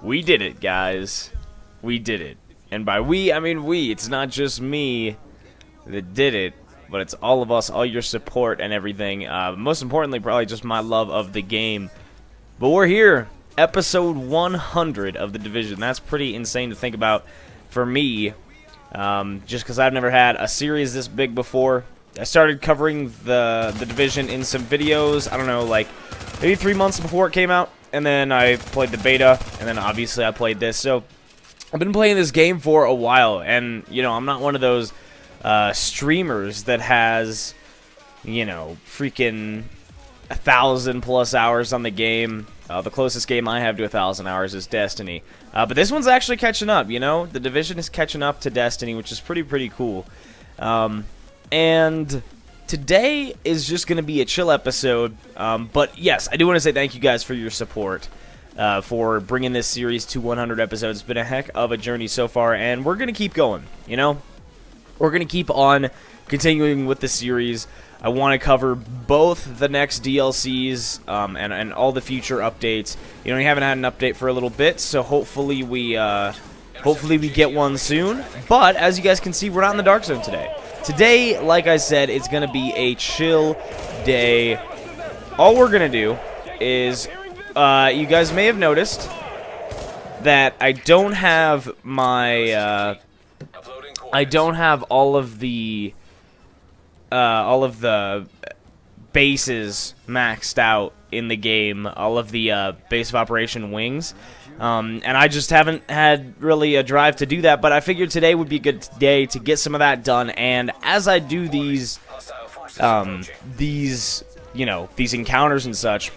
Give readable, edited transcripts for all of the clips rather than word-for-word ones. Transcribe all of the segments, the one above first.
We did it, guys. We did it. And by we, I mean we. It's not just me that did it, but it's all of us, all your support and everything. Most importantly, probably just my love of the game. But we're here. Episode 100 of The Division. That's pretty insane to think about for me. Just because I've never had a series this big before. I started covering the Division in some videos, I don't know, like maybe 3 months before it came out. And then I played the beta, and then obviously I played this. So I've been playing this game for a while, and, you know, I'm not one of those streamers that has, you know, freaking 1,000+ hours on the game. The closest game I have to 1,000 hours is Destiny. But this one's actually catching up, you know? The Division is catching up to Destiny, which is pretty cool. And today is just going to be a chill episode. But yes, I do want to say thank you guys for your support. For bringing this series to 100 episodes. It's been a heck of a journey so far, and we're going to keep going, you know? We're going to keep on continuing with the series. I want to cover both the next DLCs and all the future updates. You know, we haven't had an update for a little bit, so hopefully we get one soon. But as you guys can see, we're not in the Dark Zone today. Today, like I said, it's going to be a chill day. All we're going to do is, you guys may have noticed that I don't have my, I don't have all of the bases maxed out in the game, all of the base of operation wings, and I just haven't had really a drive to do that, but I figured today would be a good day to get some of that done. And as I do these you know, these encounters and such,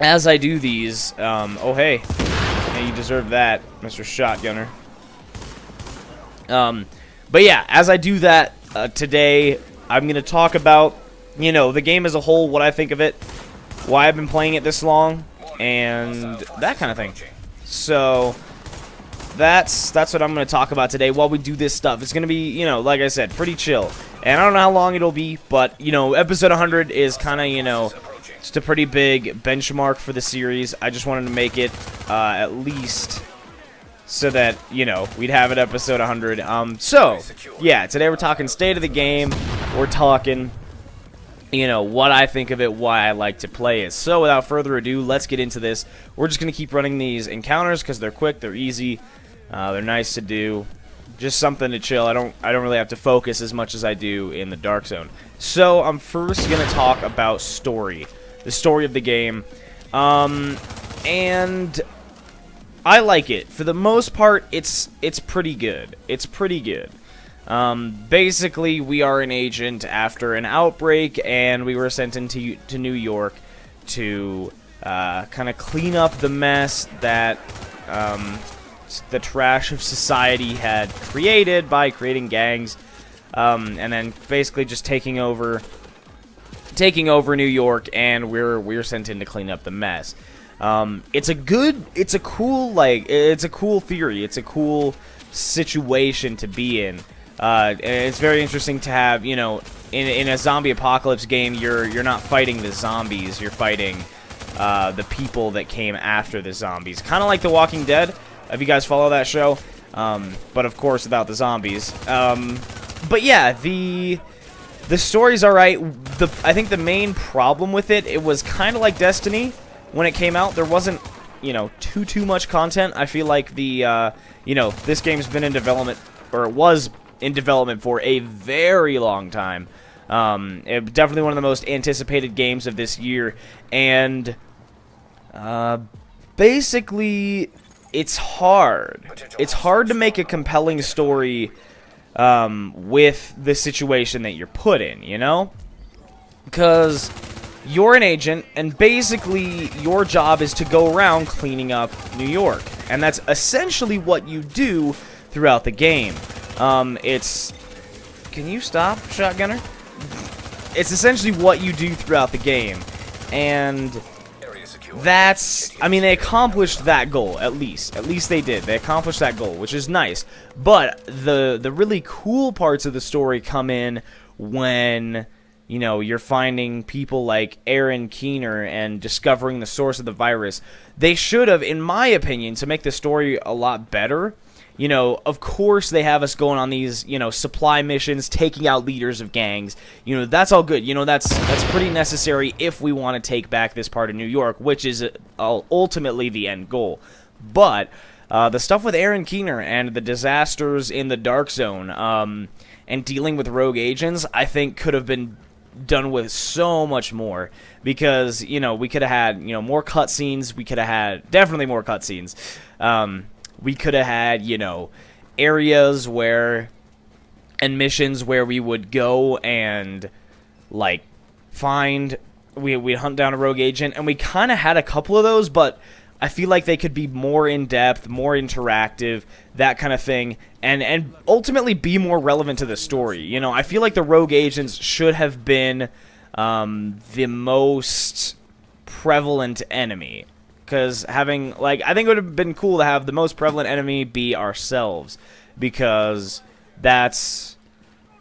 as I do these, oh hey, you deserve that, Mr. Shotgunner. But yeah, as I do that today, I'm going to talk about, you know, the game as a whole, what I think of it, why I've been playing it this long, and that kind of thing. So that's what I'm going to talk about today while we do this stuff. It's going to be, you know, like I said, pretty chill. And I don't know how long it'll be, but, you know, episode 100 is kind of, you know, just a pretty big benchmark for the series. I just wanted to make it at least so that, you know, we'd have it episode 100. So, yeah, today we're talking state of the game. We're talking, you know, what I think of it, why I like to play it. So, without further ado, let's get into this. We're just going to keep running these encounters because they're quick, they're easy, they're nice to do. Just something to chill. I don't really have to focus as much as I do in the Dark Zone. So, I'm first going to talk about story. The story of the game. And I like it. For the most part, it's pretty good. It's pretty good. Basically, we are an agent after an outbreak, and we were sent into New York to kind of clean up the mess that the trash of society had created by creating gangs, and then basically just taking over New York, and we're sent in to clean up the mess. It's a cool theory. It's a cool situation to be in. And it's very interesting to have, you know, in a zombie apocalypse game, you're not fighting the zombies, you're fighting the people that came after the zombies. Kind of like The Walking Dead, if you guys follow that show, but of course without the zombies. But yeah, the story's alright. I think the main problem with it was kind of like Destiny. When it came out, there wasn't, you know, too much content. I feel like the, you know, this game's been in development, or it was in development for a very long time. It definitely one of the most anticipated games of this year, and basically, it's hard. It's hard to make a compelling story with the situation that you're put in, you know? Because you're an agent, and basically your job is to go around cleaning up New York. And that's essentially what you do throughout the game. It's... Can you stop, Shotgunner? It's essentially what you do throughout the game. And that's... I mean, they accomplished that goal, at least. At least they did. They accomplished that goal, which is nice. But the really cool parts of the story come in when... you know, you're finding people like Aaron Keener and discovering the source of the virus. They should have, in my opinion, to make the story a lot better, you know, of course they have us going on these, you know, supply missions, taking out leaders of gangs. You know, that's all good. You know, that's pretty necessary if we want to take back this part of New York, which is ultimately the end goal. But the stuff with Aaron Keener and the disasters in the Dark Zone and dealing with rogue agents, I think could have been done with so much more, because, you know, we could have had, you know, more cutscenes. We could have had definitely more cutscenes. We could have had, you know, areas where, and missions where we would go and, like, we'd hunt down a rogue agent, and we kind of had a couple of those, but I feel like they could be more in-depth, more interactive, that kind of thing, and ultimately be more relevant to the story. You know, I feel like the rogue agents should have been the most prevalent enemy. Because having, like, I think it would have been cool to have the most prevalent enemy be ourselves. Because that's,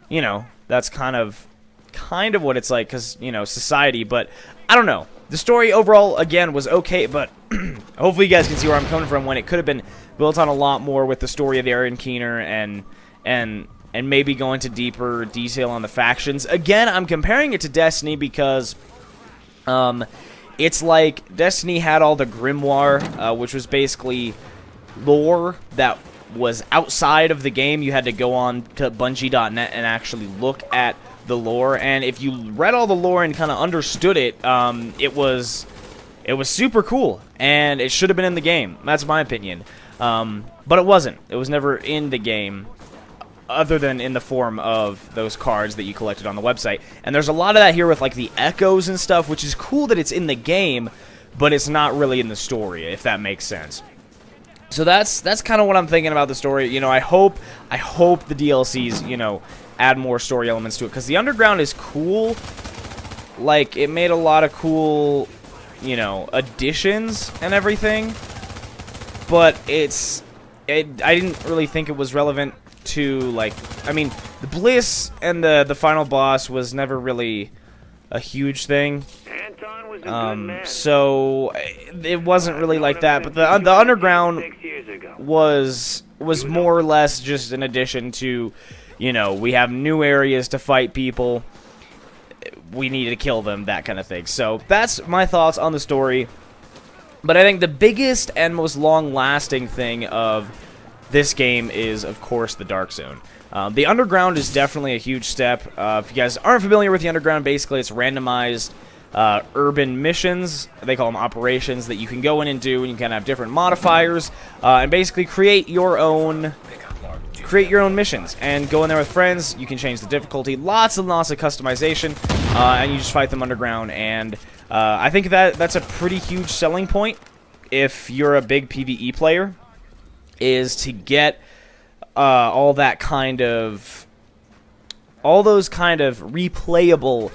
you know, that's kind of what it's like. Because, you know, society. But, I don't know. The story overall, again, was okay. But hopefully you guys can see where I'm coming from, when it could have been built on a lot more with the story of Aaron Keener and maybe go into deeper detail on the factions. Again, I'm comparing it to Destiny because it's like Destiny had all the Grimoire, which was basically lore that was outside of the game. You had to go on to Bungie.net and actually look at the lore, and if you read all the lore and kind of understood it, it was super cool, and it should have been in the game. That's my opinion. But it wasn't. It was never in the game, other than in the form of those cards that you collected on the website. And there's a lot of that here with, like, the echoes and stuff, which is cool that it's in the game, but it's not really in the story, if that makes sense. So that's kind of what I'm thinking about the story. You know, I hope the DLCs, you know, add more story elements to it, because the Underground is cool. Like, it made a lot of cool, you know, additions and everything, but I didn't really think it was relevant to, like, I mean, the Bliss and the final boss was never really a huge thing. So it wasn't really like that, but the Underground was more or less just an addition to, you know, we have new areas to fight people, we need to kill them, that kind of thing. So that's my thoughts on the story. But I think the biggest and most long-lasting thing of this game is, of course, the Dark Zone. The Underground is definitely a huge step. If you guys aren't familiar with the Underground, basically it's randomized urban missions. They call them operations that you can go in and do, and you can have different modifiers, and basically create your own missions and go in there with friends. You can change the difficulty, lots and lots of customization, and you just fight them underground. And I think that's a pretty huge selling point if you're a big PvE player, is to get all those kind of replayable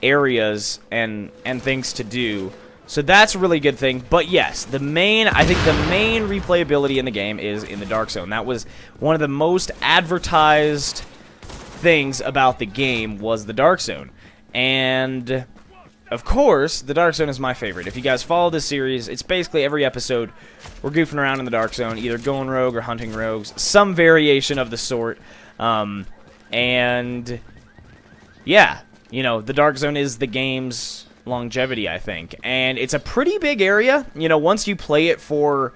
areas and things to do. So that's a really good thing. But yes, I think the main replayability in the game is in the Dark Zone. That was one of the most advertised things about the game, was the Dark Zone. And of course, the Dark Zone is my favorite. If you guys follow this series, it's basically every episode we're goofing around in the Dark Zone, either going rogue or hunting rogues, some variation of the sort. And yeah, you know, the Dark Zone is the game's longevity, I think. And it's a pretty big area. You know, once you play it for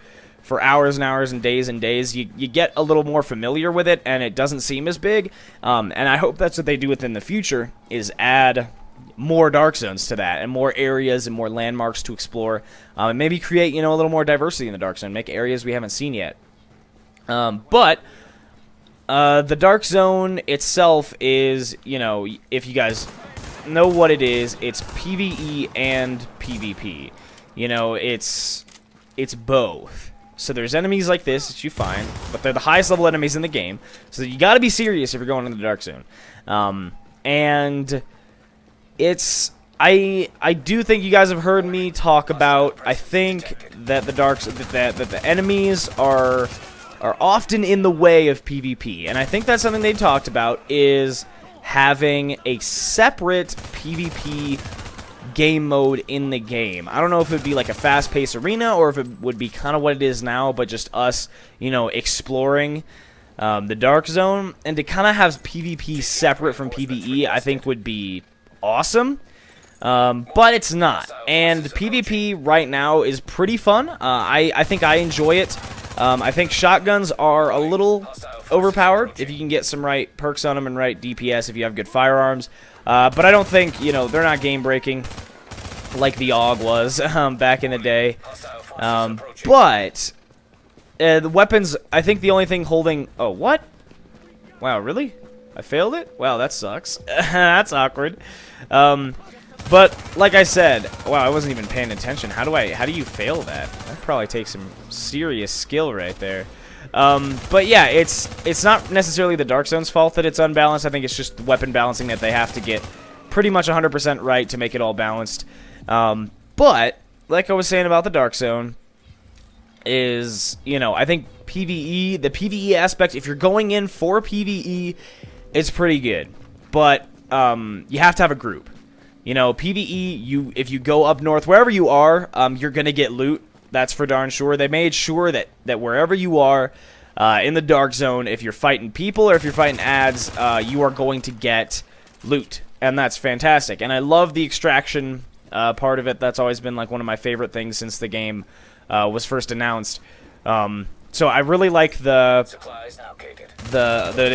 hours and hours and days, you get a little more familiar with it, and it doesn't seem as big. And I hope that's what they do within the future, is add more Dark Zones to that, and more areas and more landmarks to explore, and maybe create, you know, a little more diversity in the Dark Zone, make areas we haven't seen yet. But the Dark Zone itself is, you know, if you guys know what it is, it's PvE and PvP. You know, it's both. So there's enemies like this that you find, but they're the highest level enemies in the game, so you gotta be serious if you're going into the Dark Zone. And I do think you guys have heard me talk about, I think that the enemies are often in the way of PvP, and I think that's something they've talked about, is having a separate PvP game mode in the game. I don't know if it would be like a fast-paced arena or if it would be kind of what it is now, but just us, you know, exploring the Dark Zone. And to kind of have PvP separate from PvE, I think would be awesome. But it's not. And PvP right now is pretty fun. I think I enjoy it. I think shotguns are a little overpowered if you can get some right perks on them and right DPS if you have good firearms. But I don't think, you know, they're not game-breaking like the AUG was back in the day. But the weapons, I think the only thing holding... Oh, what? Wow, really? I failed it? Wow, that sucks. That's awkward. But like I said, wow, I wasn't even paying attention. How do you fail that? That probably takes some serious skill right there. But yeah, it's not necessarily the Dark Zone's fault that it's unbalanced. I think it's just the weapon balancing that they have to get pretty much 100% right to make it all balanced. But like I was saying about the Dark Zone is, you know, I think PvE, the PvE aspect, if you're going in for PvE, it's pretty good. But you have to have a group. You know, PvE, if you go up north, wherever you are, you're going to get loot. That's for darn sure. They made sure that wherever you are in the Dark Zone, if you're fighting people or if you're fighting ads, you are going to get loot. And that's fantastic. And I love the extraction part of it. That's always been like one of my favorite things since the game was first announced. So I really like the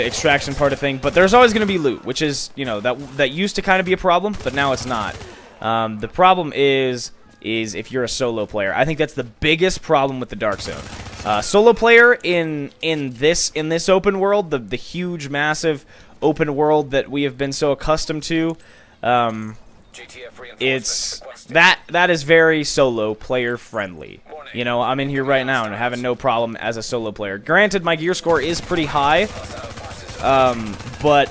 extraction part of thing, but there's always going to be loot, which is, you know, that used to kind of be a problem, but now it's not. The problem is if you're a solo player. I think that's the biggest problem with the Dark Zone. Solo player in this open world, the huge, massive open world that we have been so accustomed to. It's that is very solo player friendly. You know, I'm in here right now and having no problem as a solo player. Granted, my gear score is pretty high, but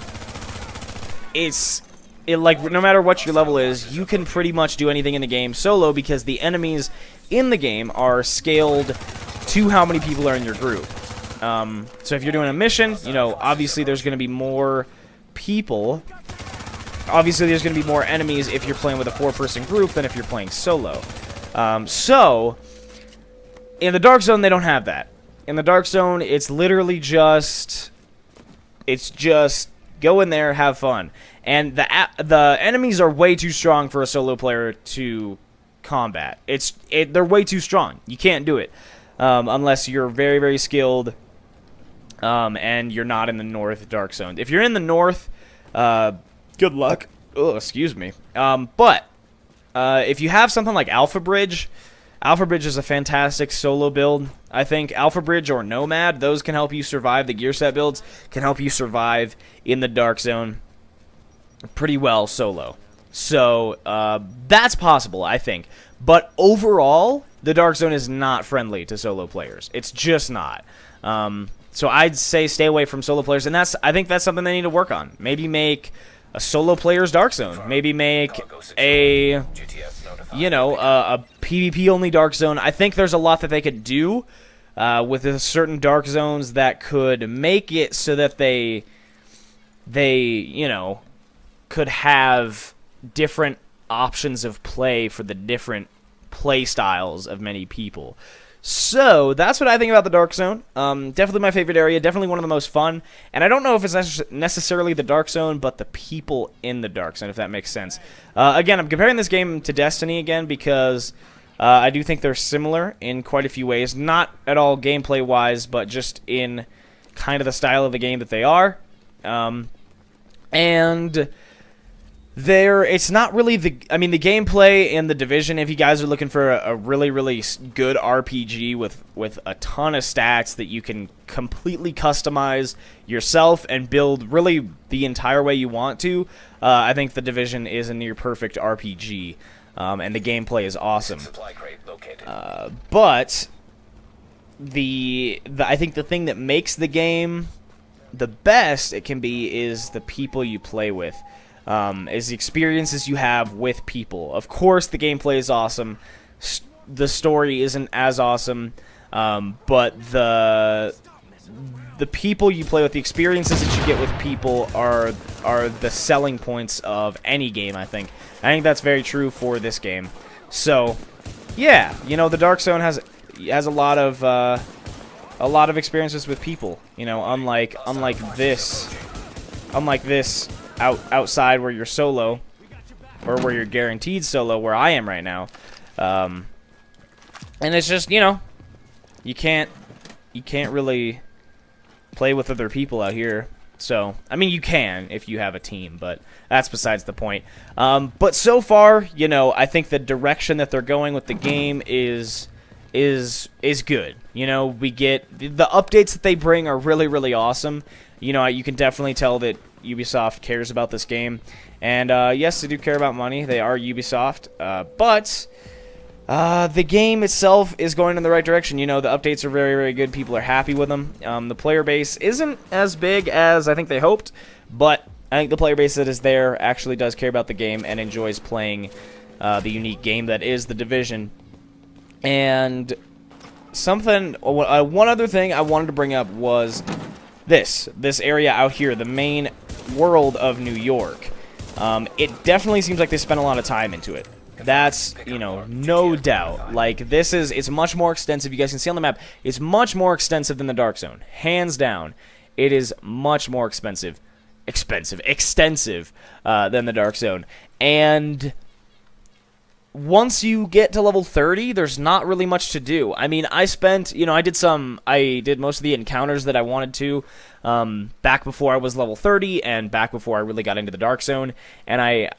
like no matter what your level is, you can pretty much do anything in the game solo because the enemies in the game are scaled to how many people are in your group. So if you're doing a mission, you know, obviously there's going to be more people. Obviously there's going to be more enemies if you're playing with a 4-person group than if you're playing solo. So in the Dark Zone, they don't have that. In the Dark Zone, it's literally just go in there, have fun. And the enemies are way too strong for a solo player to combat. They're way too strong. You can't do it unless you're very, very skilled and you're not in the North Dark Zone. If you're in the North, good luck. Oh, excuse me. But if you have something like Alpha Bridge is a fantastic solo build. I think Alpha Bridge or Nomad, those can help you survive. The gear set builds can help you survive in the Dark Zone pretty well solo. So that's possible, I think. But overall, the Dark Zone is not friendly to solo players. It's just not. So I'd say stay away from solo players, and I think that's something they need to work on. Maybe make a solo player's Dark Zone. Maybe make a PvP only Dark Zone. I think there's a lot that they could do with certain Dark Zones that could make it so that they could have different options of play for the different play styles of many people. So that's what I think about the Dark Zone. Definitely my favorite area. Definitely one of the most fun. And I don't know if it's necessarily the Dark Zone, but the people in the Dark Zone, if that makes sense. Again, I'm comparing this game to Destiny again because I do think they're similar in quite a few ways. Not at all gameplay-wise, but just in kind of the style of the game that they are. And it's not really the gameplay in The Division, if you guys are looking for a really, really good RPG with a ton of stats that you can completely customize yourself and build really the entire way you want to, I think The Division is a near perfect RPG, and the gameplay is awesome. But I think the thing that makes the game the best it can be is the people you play with. Is the experiences you have with people. Of course, the gameplay is awesome. The story isn't as awesome, but the people you play with, the experiences that you get with people are the selling points of any game, I think. I think that's very true for this game. So, yeah, you know, the Dark Zone has a lot of experiences with people, you know, unlike this outside where you're solo, or where you're guaranteed solo, where I am right now. And it's just, you know, you can't really play with other people out here. So, I mean, you can if you have a team, but that's besides the point. But so far, you know, I think the direction that they're going with the game is good. You know, we get the updates that they bring are really, really awesome. You know, you can definitely tell that Ubisoft cares about this game. And yes, they do care about money. They are Ubisoft, but the game itself is going in the right direction. You know, the updates are very, very good. People are happy with them. The player base isn't as big as I think they hoped, but I think the player base that is there actually does care about the game and enjoys playing the unique game that is The Division. And one other thing I wanted to bring up was this area out here, the main world of New York. It definitely seems like they spent a lot of time into it. That's, you know, no doubt. Like, it's much more extensive. You guys can see on the map, it's much more extensive than the Dark Zone. Hands down. It is much more extensive than the Dark Zone. And once you get to level 30, there's not really much to do. I mean, I did most of the encounters that I wanted to back before I was level 30 and back before I really got into the Dark Zone. And I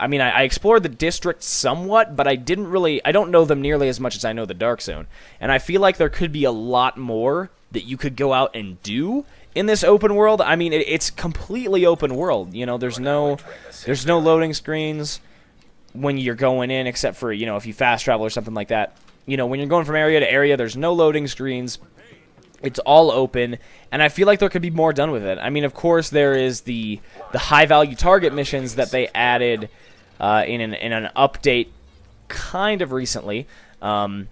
explored the district somewhat, but I don't know them nearly as much as I know the Dark Zone. And I feel like there could be a lot more that you could go out and do in this open world. I mean, it's completely open world. You know, there's no loading screens when you're going in, except for, you know, if you fast travel or something like that. You know, when you're going from area to area, there's no loading screens. It's all open, and I feel like there could be more done with it. I mean, of course, there is the high-value target missions that they added in an update kind of recently, and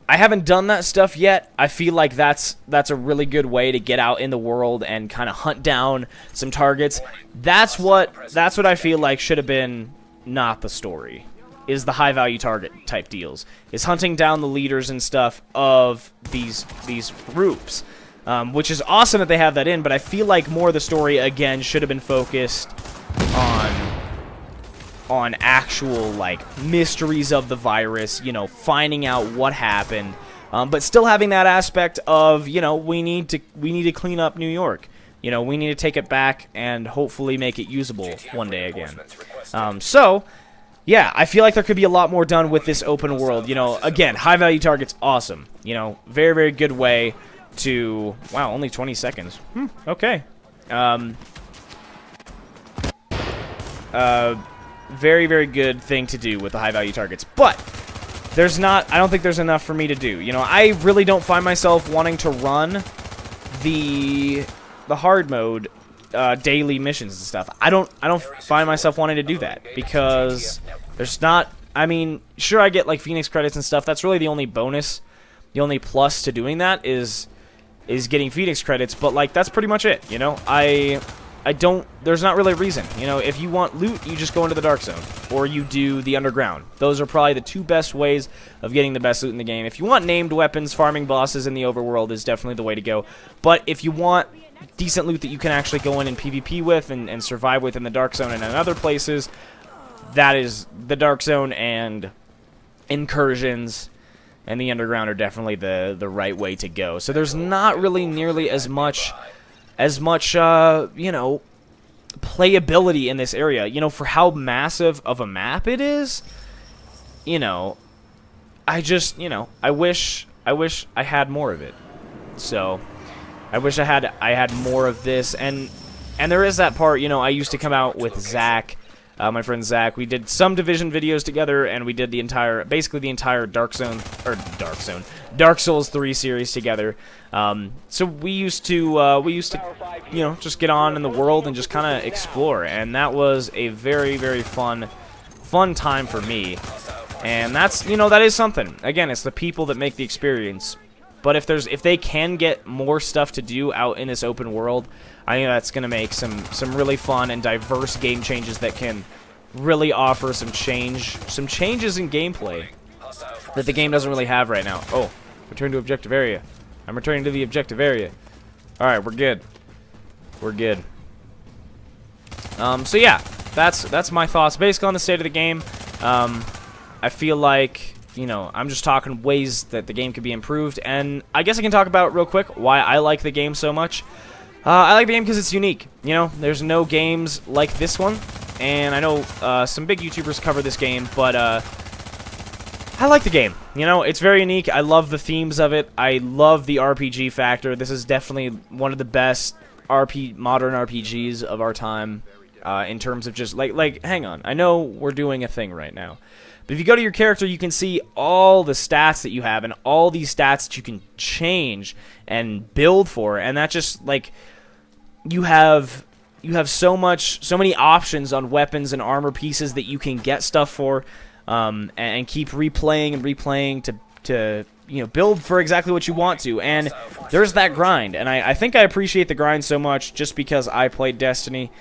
I haven't done that stuff yet. I feel like that's a really good way to get out in the world and kind of hunt down some targets. That's what I feel like should have been not the story, is the high value target type deals, is hunting down the leaders and stuff of these groups, which is awesome that they have that in. But I feel like more of the story again should have been focused on actual, like, mysteries of the virus, you know, finding out what happened, but still having that aspect of, you know, we need to clean up New York. You know, we need to take it back and hopefully make it usable one day again. So, yeah, I feel like there could be a lot more done with this open world. You know, again, high-value targets, awesome. You know, very, very good way to... Wow, only 20 seconds. Okay. Very, very good thing to do with the high-value targets. But I don't think there's enough for me to do. You know, I really don't find myself wanting to run the hard mode daily missions and stuff. I don't find myself wanting to do that because there's not... I mean, sure, I get, like, Phoenix credits and stuff. That's really the only bonus, the only plus to doing that is getting Phoenix credits, but, like, that's pretty much it, you know? There's not really a reason. You know, if you want loot, you just go into the Dark Zone, or you do the Underground. Those are probably the two best ways of getting the best loot in the game. If you want named weapons, farming bosses in the overworld is definitely the way to go. But if you want decent loot that you can actually go in and PvP with and survive with in the Dark Zone and in other places, that is the Dark Zone and Incursions and the Underground are definitely the right way to go. So there's not really nearly as much you know, playability in this area. You know, for how massive of a map it is, you know, I wish I had more of it. So, I wish I had more of this, and there is that part, you know, I used to come out with Zach, my friend Zach. We did some Division videos together, and we did basically the entire Dark Souls 3 series together. So we used to, you know, just get on in the world and just kind of explore, and that was a very, very fun time for me. And that's, you know, that is something. Again, it's the people that make the experience. But if they can get more stuff to do out in this open world, I think that's going to make some really fun and diverse game changes that can really offer some changes in gameplay that the game doesn't really have right now. Oh, return to objective area. I'm returning to the objective area. All right, we're good. We're good. So yeah, that's my thoughts basically on the state of the game. I feel like, you know, I'm just talking ways that the game could be improved, and I guess I can talk about real quick why I like the game so much. I like the game because it's unique. You know, there's no games like this one, and I know some big YouTubers cover this game, but I like the game. You know, it's very unique. I love the themes of it. I love the RPG factor. This is definitely one of the best modern RPGs of our time in terms of just, like, hang on. I know we're doing a thing right now. But if you go to your character, you can see all the stats that you have and all these stats that you can change and build for. And that just, like, you have so many options on weapons and armor pieces that you can get stuff for, and keep replaying and replaying to you know, build for exactly what you want to. And there's that grind, and I think I appreciate the grind so much just because I played Destiny.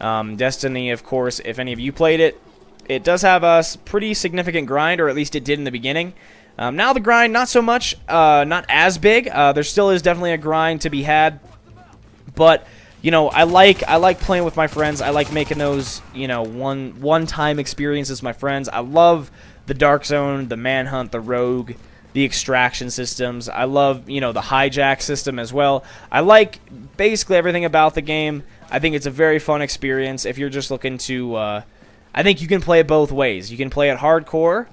Destiny, of course, if any of you played it, it does have a pretty significant grind, or at least it did in the beginning. Now the grind, not so much, not as big. There still is definitely a grind to be had, but you know, I like playing with my friends. I like making those, you know, one-time experiences with my friends. I love the Dark Zone, the Manhunt, the Rogue, the extraction systems. I love, you know, the hijack system as well. I like basically everything about the game. I think it's a very fun experience if you're just looking to, I think you can play it both ways. You can play it hardcore,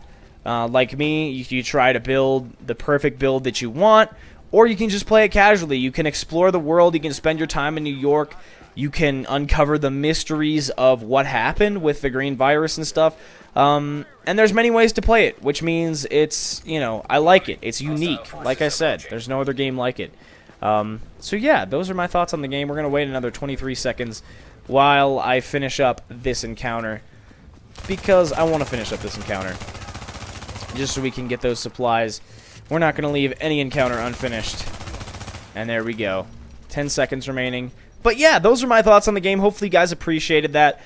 like me. You try to build the perfect build that you want, or you can just play it casually. You can explore the world. You can spend your time in New York. You can uncover the mysteries of what happened with the green virus and stuff. And there's many ways to play it, which means it's, you know, I like it. It's unique. Like I said, there's no other game like it. So yeah, those are my thoughts on the game. We're going to wait another 23 seconds while I finish up this encounter, because I want to finish up this encounter just so we can get those supplies. We're not going to leave any encounter unfinished. And there we go. 10 seconds remaining. But yeah, those are my thoughts on the game. Hopefully you guys appreciated that,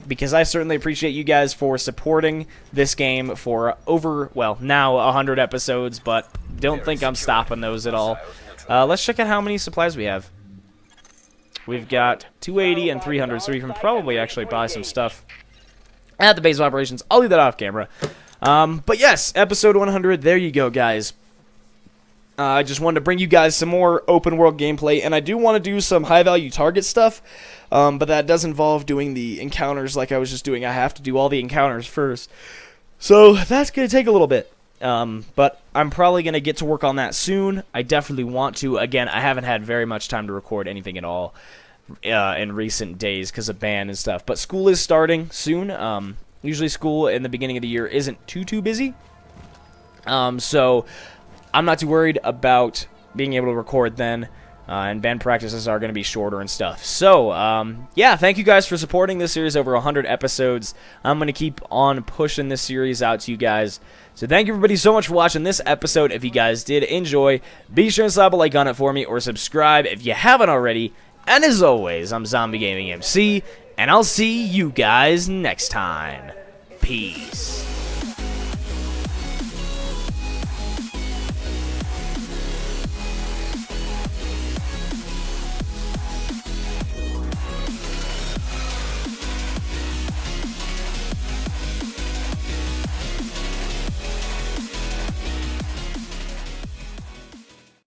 because I certainly appreciate you guys for supporting this game for over, well, now 100 episodes, but don't think I'm stopping those at all. Let's check out how many supplies we have. We've got 280 and 300, so we can probably actually buy some stuff at the base of operations. I'll leave that off camera. But yes, episode 100, there you go, guys. I just wanted to bring you guys some more open world gameplay, and I do want to do some high value target stuff, but that does involve doing the encounters like I was just doing. I have to do all the encounters first, so that's going to take a little bit, but I'm probably going to get to work on that soon. I definitely want to. Again, I haven't had very much time to record anything at all in recent days because of band and stuff, but school is starting soon. Usually school in the beginning of the year isn't too busy, so I'm not too worried about being able to record then, and band practices are going to be shorter and stuff. So, yeah, thank you guys for supporting this series over 100 episodes. I'm going to keep on pushing this series out to you guys. So thank you everybody so much for watching this episode. If you guys did enjoy, be sure and slap a like on it for me, or subscribe if you haven't already. And as always, I'm Zombie Gaming MC, and I'll see you guys next time. Peace.